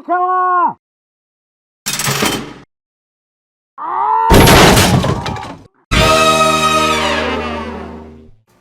killer!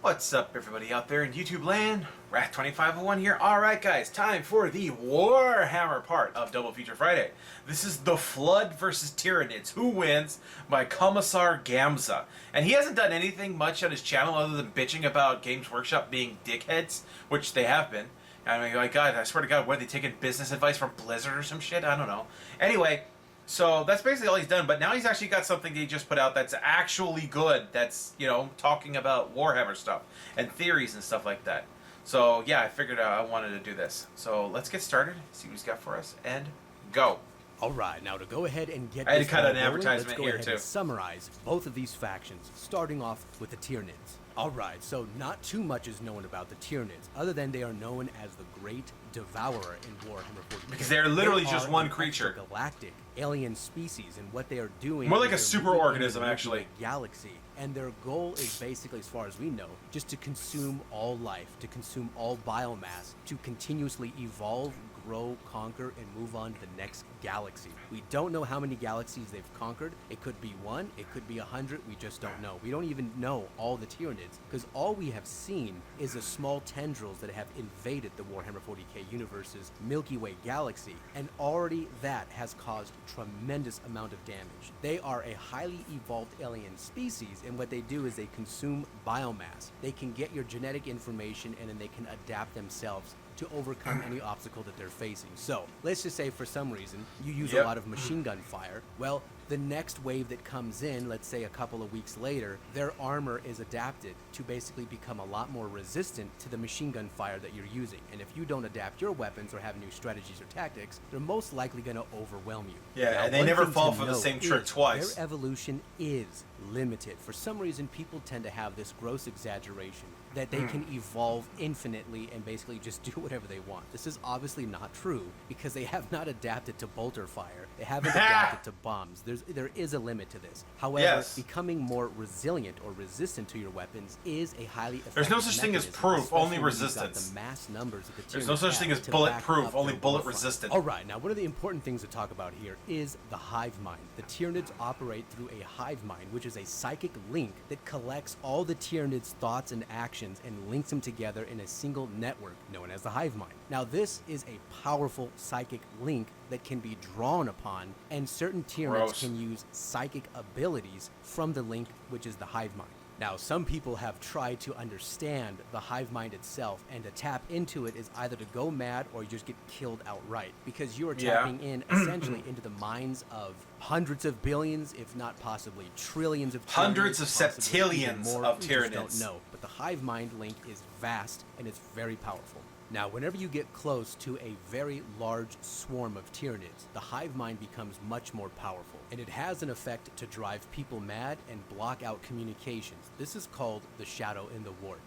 What's up, everybody out there in YouTube land? Wrath2501 here. Alright guys, time for the Warhammer part of Double Feature Friday. This is the Flood versus Tyranids. Who wins? By Commissar Gamza. And he hasn't done anything much on his channel other than bitching about Games Workshop being dickheads, which they have been. I mean, my God, I swear to God, what, are they taking business advice from Blizzard or some shit? I don't know. Anyway, so that's basically all he's done, but now he's actually got something he just put out that's actually good, that's, you know, talking about Warhammer stuff and theories and stuff like that. So yeah, I figured I wanted to do this. So let's get started, see what he's got for us, and go. Alright, now to go ahead and get I had this to cut an going, advertisement let's go here ahead too. and summarize both of these factions, starting off with the Tyranids. Alright, so not too much is known about the Tyranids, other than they are known as the Great Devourer in Warhammer 40k. Because they're literally They just are one an creature. galactic alien species, and what they are doing More like is a they're moving superorganism, into the actually. galaxy, and their goal is basically, as far as we know, just to consume all life, to consume all biomass, to continuously evolve, grow, conquer, and move on to the next galaxy. We don't know how many galaxies they've conquered. It could be 1, it could be 100, we just don't know. We don't even know all the Tyranids, because all we have seen is the small tendrils that have invaded the Warhammer 40k universe's Milky Way galaxy, and already that has caused tremendous amount of damage. They are a highly evolved alien species, and what they do is they consume biomass. They can get your genetic information, and then they can adapt themselves to overcome any obstacle that they're facing. So let's just say for some reason you use a lot of machine gun fire. Well, the next wave that comes in, let's say a couple of weeks later, their armor is adapted to basically become a lot more resistant to the machine gun fire that you're using. And if you don't adapt your weapons or have new strategies or tactics, they're most likely going to overwhelm you. Yeah, Now, and they one never thing fall to for the note same trick is twice. Their evolution is limited. For some reason, people tend to have this gross exaggeration that they can evolve infinitely and basically just do whatever they want. This is obviously not true, because they have not adapted to bolter fire. They haven't adapted to bombs. There is a limit to this. However, becoming more resilient or resistant to your weapons is a highly effective There's no such thing as mechanism, proof, only especially when you've got resistance. the mass numbers of the There's no Tyranids such thing have as to bulletproof, back up only their bullet warfront. resistant. Alright, now one of the important things to talk about here is the hive mind. The Tyranids operate through a hive mind, which is a psychic link that collects all the Tyranids' thoughts and actions and links them together in a single network known as the hive mind. Now this is a powerful psychic link that can be drawn upon, and certain Tyranids can use psychic abilities from the link, which is the hive mind. Now, some people have tried to understand the hive mind itself, and to tap into it is either to go mad or you just get killed outright, because you are tapping in essentially into the minds of hundreds of billions, if not possibly trillions of Tyranids, Hundreds of possibly even septillions more. of We just Tyranids. don't know, but the hive mind link is vast and it's very powerful. Now, whenever you get close to a very large swarm of Tyranids, the hive mind becomes much more powerful, and it has an effect to drive people mad and block out communications. This is called the shadow in the warp.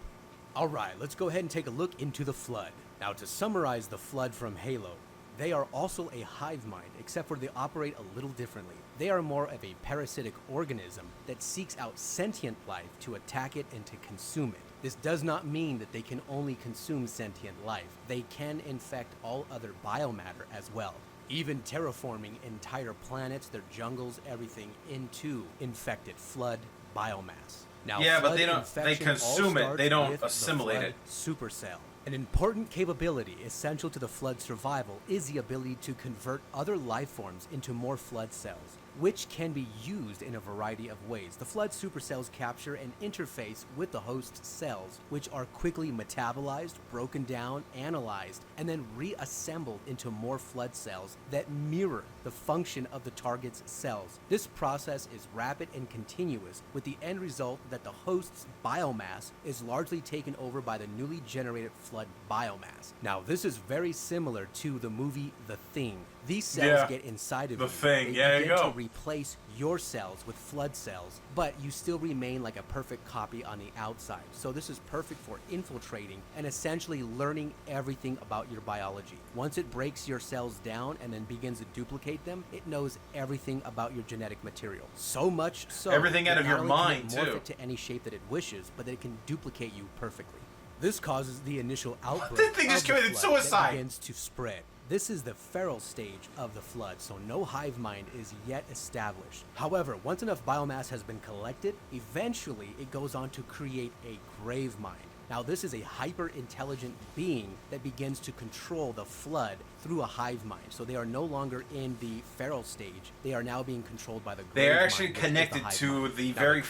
Alright, let's go ahead and take a look into the Flood. Now, to summarize the Flood from Halo, they are also a hive mind, except for they operate a little differently. They are more of a parasitic organism that seeks out sentient life to attack it and to consume it. This does not mean that they can only consume sentient life. They can infect all other biomatter as well, even terraforming entire planets, their jungles, everything into infected Flood biomass. Now, Yeah, but Flood they don't. They infection all consume it. starts They don't with the assimilate Flood it. supercell. An important capability essential to the Flood's survival is the ability to convert other life forms into more Flood cells, which can be used in a variety of ways. The Flood supercells capture and interface with the host cells, which are quickly metabolized, broken down, analyzed, and then reassembled into more Flood cells that mirror the function of the target's cells. This process is rapid and continuous, with the end result that the host's biomass is largely taken over by the newly generated Flood biomass. Now, this is very similar to the movie The Thing. These cells get inside of The you. Thing, They there you begin go. to replace your cells with Flood cells, but you still remain like a perfect copy on the outside. So this is perfect for infiltrating and essentially learning everything about your biology. Once it breaks your cells down and then begins to duplicate them, it knows everything about your genetic material. So much so Everything out that of your not only can mind, it morph too. it to any shape that it wishes, but that it can duplicate you perfectly. This causes the initial outbreak That thing just of the committed Flood that suicide. begins to spread. This is the feral stage of the flood, so no hive mind is yet established. However, once enough biomass has been collected, eventually it goes on to create a grave mind. Now, this is a hyper-intelligent being that begins to control the flood through a hive mind. So they are no longer in the feral stage. They are now being controlled by the grave mind. They are actually connected to the very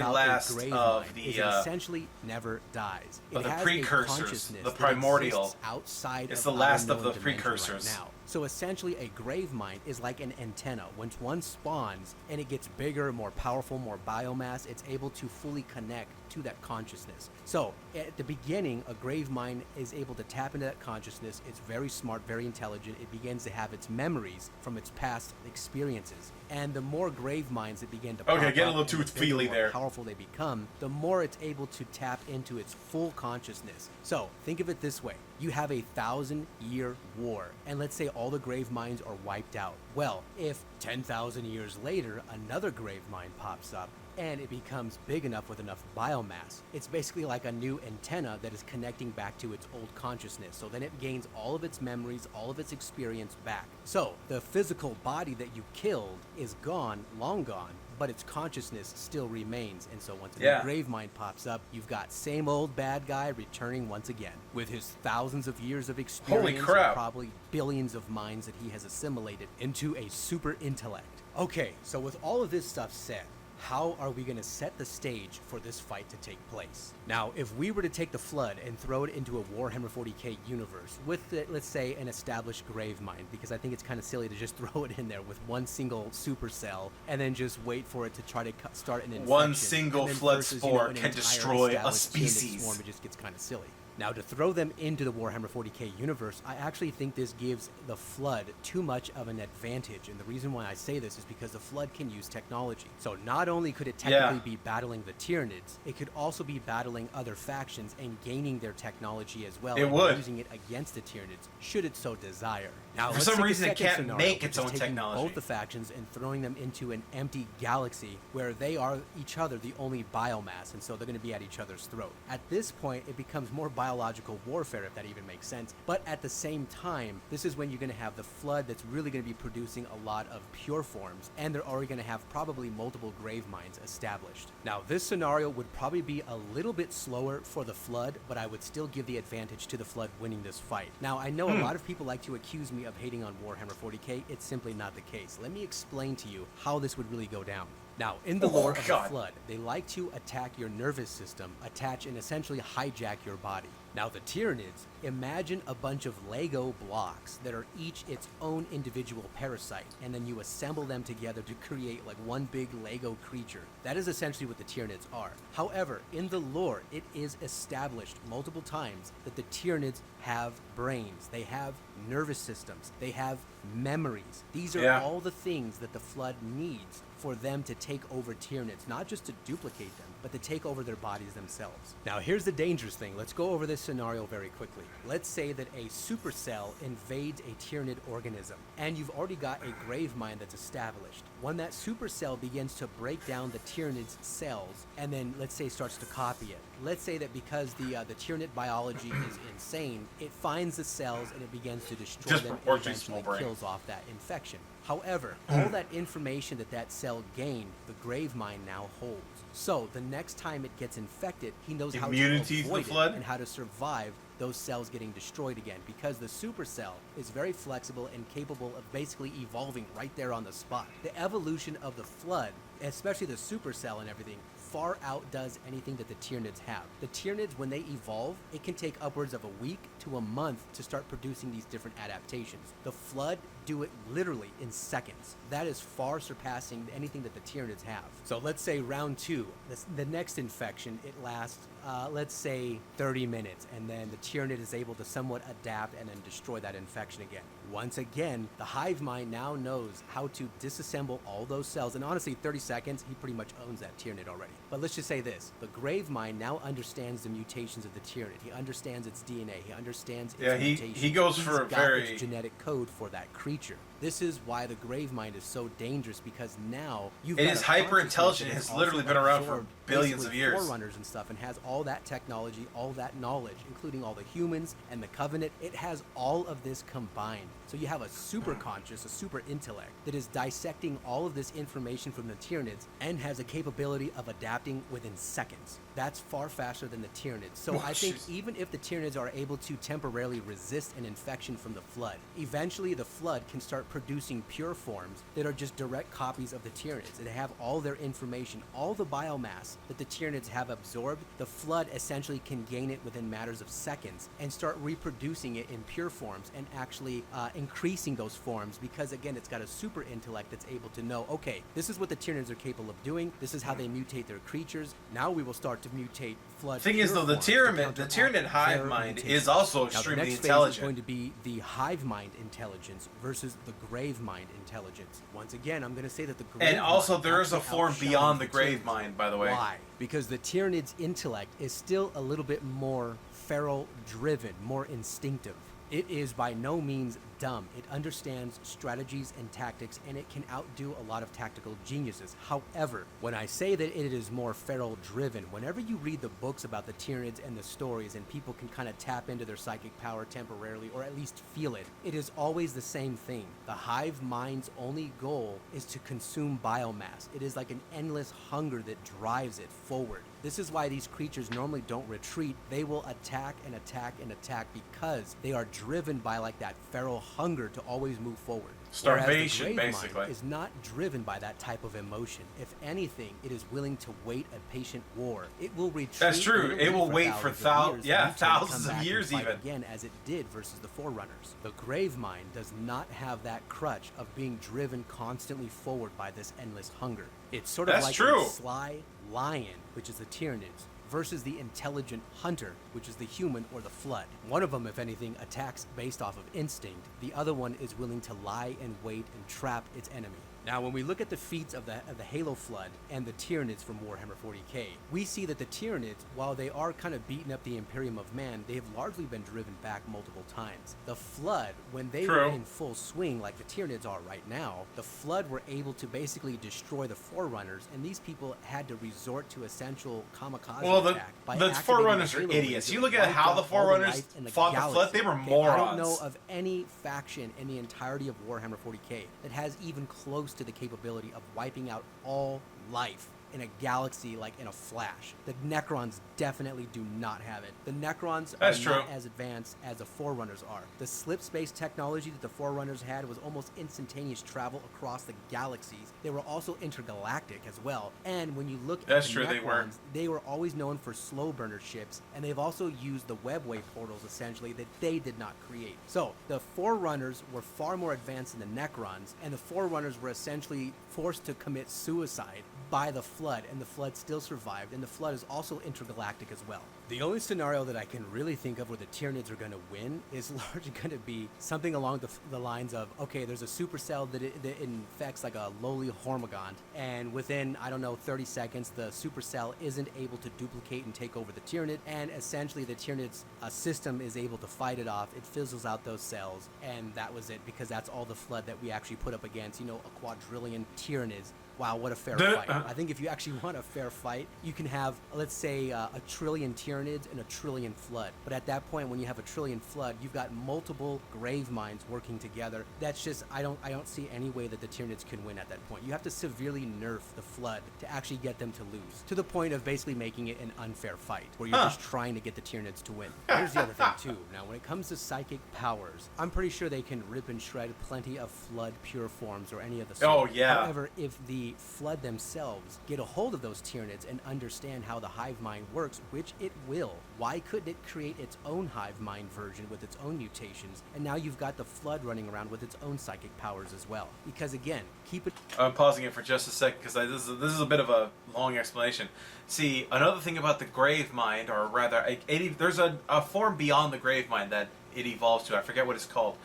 last of the it essentially never dies. It has precursors, the primordial. Outside it's of the last of our the known dimension precursors. right now. So essentially, a grave mind is like an antenna. Once one spawns and it gets bigger, more powerful, more biomass, it's able to fully connect to that consciousness. So at the beginning, a grave mind is able to tap into that consciousness. It's very smart, very intelligent. It begins to have its memories from its past experiences. And the more grave minds that begin to pop get a up little too feely there. The more powerful they become, the more it's able to tap into its full consciousness. So think of it this way. You have a 1,000-year war, and let's say all the grave minds are wiped out. Well, if 10,000 years later, another grave mind pops up, and it becomes big enough with enough biomass, it's basically like a new antenna that is connecting back to its old consciousness. So then it gains all of its memories, all of its experience back. So the physical body that you killed is gone, long gone, but its consciousness still remains. And so once a new grave mind pops up, you've got same old bad guy returning once again with his thousands of years of experience and probably billions of minds that he has assimilated into a super intellect. Okay, so with all of this stuff said, how are we going to set the stage for this fight to take place? Now, if we were to take the Flood and throw it into a Warhammer 40k universe with, let's say, an established grave mind, because I think it's kind of silly to just throw it in there with one single supercell and then just wait for it to try to start an infection. One single Flood spore can destroy a species. Swarm, it just gets kind of silly. Now, to throw them into the Warhammer 40k universe, I actually think this gives the Flood too much of an advantage. And the reason why I say this is because the Flood can use technology. So not only could it technically be battling the Tyranids, it could also be battling other factions and gaining their technology as well. It would. Using it against the Tyranids, should it so desire. Now, for some reason, it can't make its own technology. Both the factions and throwing them into an empty galaxy where they are each other the only biomass, and so they're going to be at each other's throat. At this point, it becomes more biological warfare, if that even makes sense. But at the same time, this is when you're going to have the Flood that's really going to be producing a lot of pure forms, and they're already going to have probably multiple grave minds established. Now, this scenario would probably be a little bit slower for the Flood, but I would still give the advantage to the Flood winning this fight. Now, I know a lot of people like to accuse me of hating on Warhammer 40k. It's simply not the case. Let me explain to you how this would really go down. Now, in the lore of the Flood, they like to attack your nervous system, attach and essentially hijack your body. Now, the Tyranids, imagine a bunch of Lego blocks that are each its own individual parasite, and then you assemble them together to create like one big Lego creature. That is essentially what the Tyranids are. However, in the lore, it is established multiple times that the Tyranids have brains, they have nervous systems, they have memories. These are all the things that the Flood needs for them to take over Tyranids, not just to duplicate them, but to take over their bodies themselves. Now, here's the dangerous thing. Let's go over this scenario very quickly. Let's say that a supercell invades a Tyranid organism, and you've already got a grave mind that's established. When that supercell begins to break down the Tyranid's cells, and then let's say starts to copy it. Let's say that because the Tyranid biology is insane, it finds the cells and it begins to destroy them and eventually kills off that infection. However, all that information that cell gained, the grave mind now holds. So the next time it gets infected, he knows how to avoid it and how to survive those cells getting destroyed again, because the supercell is very flexible and capable of basically evolving right there on the spot. The evolution of the Flood, especially the supercell and everything, far outdoes anything that the Tyranids have. The Tyranids, when they evolve, it can take upwards of a week to a month to start producing these different adaptations. The Flood do it literally in seconds. That is far surpassing anything that the Tyranids have. So let's say round 2, the next infection, it lasts, let's say 30 minutes, and then the Tyranid is able to somewhat adapt and then destroy that infection again. Once again, the hive mind now knows how to disassemble all those cells, and honestly, 30 seconds, he pretty much owns that Tyranid already. But let's just say this, the grave mind now understands the mutations of the Tyranid. He understands its DNA, he understands its mutations. he goes for He's got its genetic code for that creature. This is why the grave mind is so dangerous, because now you've got hyper intelligent. It has literally been around for billions of years. Forerunners and stuff, and has all all that technology, all that knowledge, including all the humans and the Covenant. It has all of this combined. So you have a super conscious, a super intellect that is dissecting all of this information from the Tyranids and has a capability of adapting within seconds. That's far faster than the Tyranids. So I think even if the Tyranids are able to temporarily resist an infection from the Flood, eventually the Flood can start producing pure forms that are just direct copies of the Tyranids. They have all their information, all the biomass that the Tyranids have absorbed. The Flood essentially can gain it within matters of seconds and start reproducing it in pure forms and actually increasing those forms, because again, it's got a super intellect that's able to know, okay, this is what the Tyranids are capable of doing. This is how they mutate their creatures. Now we will start to mutate Flood. Thing is, though, the Tyranid hive mind is also extremely intelligent. Is going to be the hive mind intelligence versus the grave mind intelligence. Once again, I'm going to say that the grave and also mind there is a form beyond the grave mind, by the way. Why? Because the Tyranid's intellect is still a little bit more feral driven, more instinctive. It is by no means dumb. It understands strategies and tactics, and it can outdo a lot of tactical geniuses. However, when I say that it is more feral driven, whenever you read the books about the Tyranids and the stories, and people can kind of tap into their psychic power temporarily, or at least feel it, it is always the same thing. The hive mind's only goal is to consume biomass. It is like an endless hunger that drives it forward. This is why these creatures normally don't retreat. They will attack and attack and attack because they are driven by like that feral hunger to always move forward. Starvation, basically. Is not driven by that type of emotion. If anything, it is willing to wait a patient war. It will retreat. That's true. It will wait for thousands of years even. Again, as it did versus the Forerunners. The grave mind does not have that crutch of being driven constantly forward by this endless hunger. It's sort of like a sly lion, which is the Tyranids, versus the intelligent hunter, which is the human or the Flood. One of them, if anything, attacks based off of instinct. The other one is willing to lie and wait and trap its enemy. Now, when we look at the feats of the Halo Flood and the Tyranids from Warhammer 40k, we see that the Tyranids, while they are kind of beating up the Imperium of Man, they have largely been driven back multiple times. The Flood, when they were in full swing, like the Tyranids are right now, the Flood were able to basically destroy the Forerunners, and these people had to resort to essential kamikaze attack. The Forerunners are idiots. You look at how the Forerunners fought the Flood, they were morons. I don't know of any faction in the entirety of Warhammer 40k that has even close to the capability of wiping out all life in a galaxy like in a flash. The Necrons definitely do not have it. The Necrons are not as advanced as the Forerunners are. The slip space technology that the Forerunners had was almost instantaneous travel across the galaxies. They were also intergalactic as well. And when you look at the Necrons, they were always known for slow burner ships, and they've also used the webway portals essentially that they did not create. So the Forerunners were far more advanced than the Necrons, and the Forerunners were essentially forced to commit suicide by the Flood, and the Flood still survived, and the Flood is also intergalactic as well. The only scenario that I can really think of where the Tyranids are going to win is largely going to be something along the lines of, okay, there's a supercell that infects like a lowly Hormigont, and within, I don't know, 30 seconds, the supercell isn't able to duplicate and take over the Tyranid, and essentially the Tyranid's system is able to fight it off. It fizzles out those cells, and that was it, because that's all the Flood that we actually put up against, a quadrillion Tyranids. Wow, what a fair fight. I think if you actually want a fair fight, you can have, let's say, a trillion Tyranids and a trillion Flood. But at that point, when you have a trillion Flood, you've got multiple grave minds working together. That's just, I don't see any way that the Tyranids can win at that point. You have to severely nerf the Flood to actually get them to lose, to the point of basically making it an unfair fight, where you're just trying to get the Tyranids to win. Here's the other thing, too. Now, when it comes to psychic powers, I'm pretty sure they can rip and shred plenty of Flood pure forms or any of the sort. Oh, yeah. However, if the Flood themselves get a hold of those Tyranids and understand how the hive mind works, which it will, why couldn't it create its own hive mind version with its own mutations? And now you've got the Flood running around with its own psychic powers as well. Because again, keep it... I'm pausing it for just a second because this is a bit of a long explanation. See, another thing about the grave mind, or rather, there's a form beyond the grave mind that it evolves to. I forget what it's called.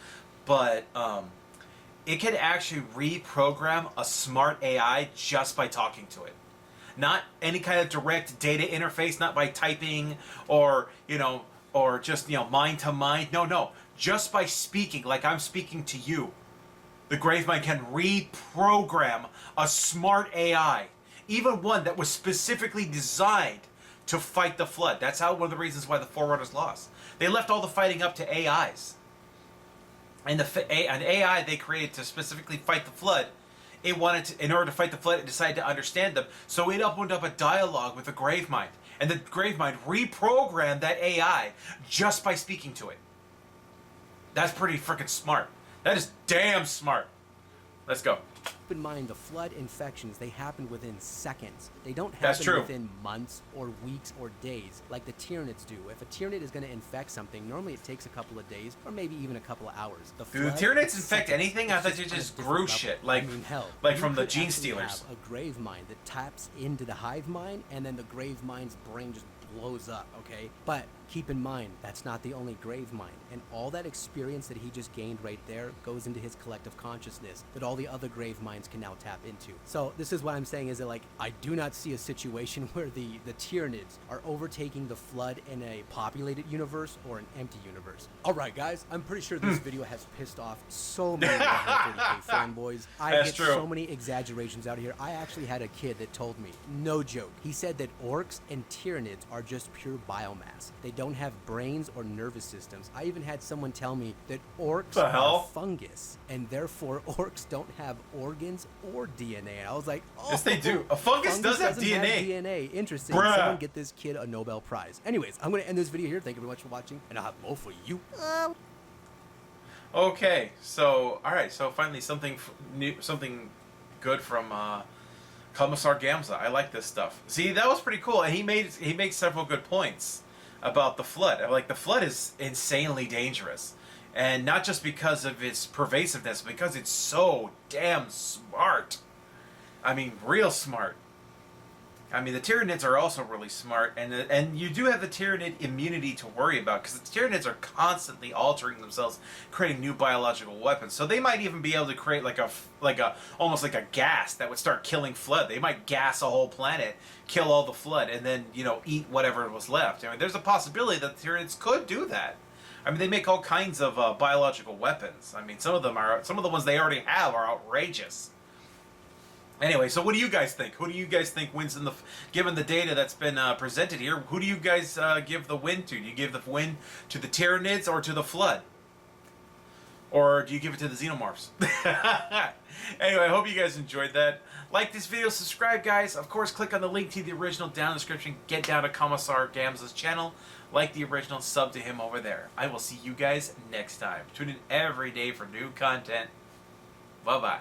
But, it can actually reprogram a smart AI just by talking to it. Not any kind of direct data interface, not by typing or just, mind to mind. No. Just by speaking, like I'm speaking to you. The Gravemind can reprogram a smart AI. Even one that was specifically designed to fight the flood. That's how one of the reasons why the Forerunners lost. They left all the fighting up to AIs. And an AI they created to specifically fight the flood, it wanted to, in order to fight the flood, it decided to understand them. So it opened up a dialogue with the Gravemind. And the Gravemind reprogrammed that AI just by speaking to it. That's pretty freaking smart. That is damn smart. Let's go. Keep in mind, the flood infections, they happen within seconds. They don't That's happen true. within months or weeks or days like the Tyranids do. If a Tyranid is going to infect something, normally it takes a couple of days or maybe even a couple of hours. Do the Tyranids infect anything? I thought they just grew shit, like, I mean, hell, like you from the could Gene actually Stealers. have a grave mind that taps into the hive mind, and then the grave mind's brain just blows up, okay? But keep in mind, that's not the only grave mind, and all that experience that he just gained right there goes into his collective consciousness that all the other grave minds can now tap into. So this is what I'm saying is that, like, I do not see a situation where the Tyranids are overtaking the flood in a populated universe or an empty universe. All right, guys, I'm pretty sure this video has pissed off so many 130K fanboys. I That's get true. so many exaggerations out here. I actually had a kid that told me, no joke, he said that orcs and Tyranids are just pure biomass. They don't have brains or nervous systems. I even had someone tell me that orcs The hell? are fungus, and therefore orcs don't have organs or DNA. And I was like, oh, Yes, they do. A fungus does have doesn't DNA. DNA. Interesting. Bruh. Someone get this kid a Nobel Prize. Anyways, I'm going to end this video here. Thank you very much for watching, and I'll have more for you. Okay, so all right, so finally something new, something good from Commissar Gamza. I like this stuff. See, that was pretty cool, and he made several good points about the flood. Like, the flood is insanely dangerous, and not just because of its pervasiveness, because it's so damn smart. I mean, real smart. I mean, the Tyranids are also really smart, and you do have the Tyranid immunity to worry about, because the Tyranids are constantly altering themselves, creating new biological weapons. So they might even be able to create like a almost like a gas that would start killing flood. They might gas a whole planet, kill all the flood, and then, you know, eat whatever was left. I mean, there's a possibility that the Tyranids could do that. I mean, they make all kinds of biological weapons. I mean, some of the ones they already have are outrageous. Anyway, so what do you guys think? Who do you guys think wins in the... Given the data that's been presented here, who do you guys give the win to? Do you give the win to the Tyranids or to the Flood? Or do you give it to the Xenomorphs? Anyway, I hope you guys enjoyed that. Like this video, subscribe, guys. Of course, click on the link to the original down in the description. Get down to Commissar Gamza's channel. Like the original, sub to him over there. I will see you guys next time. Tune in every day for new content. Bye-bye.